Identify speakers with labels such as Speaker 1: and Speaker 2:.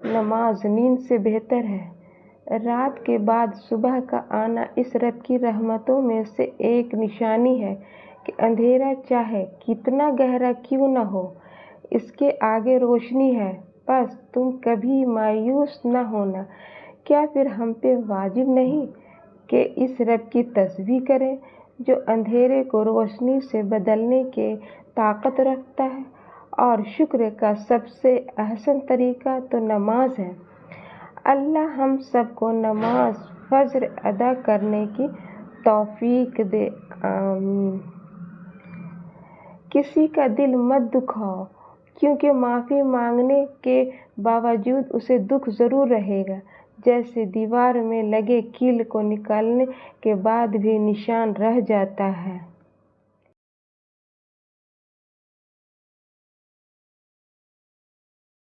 Speaker 1: نماز نیند سے بہتر ہے۔ رات کے بعد صبح کا آنا اس رب کی رحمتوں میں سے ایک نشانی ہے کہ اندھیرا چاہے کتنا گہرا کیوں نہ ہو، اس کے آگے روشنی ہے۔ بس تم کبھی مایوس نہ ہونا۔ کیا پھر ہم پہ واجب نہیں کہ اس رب کی تسبیح کریں جو اندھیرے کو روشنی سے بدلنے کی طاقت رکھتا ہے؟ اور شکر کا سب سے احسن طریقہ تو نماز ہے۔ اللہ ہم سب کو نماز فجر ادا کرنے کی توفیق دے، آمین۔ کسی کا دل مت دکھاؤ، کیونکہ معافی مانگنے کے باوجود اسے دکھ ضرور رہے گا، جیسے دیوار میں لگے کیل کو نکالنے کے بعد بھی نشان رہ جاتا ہے۔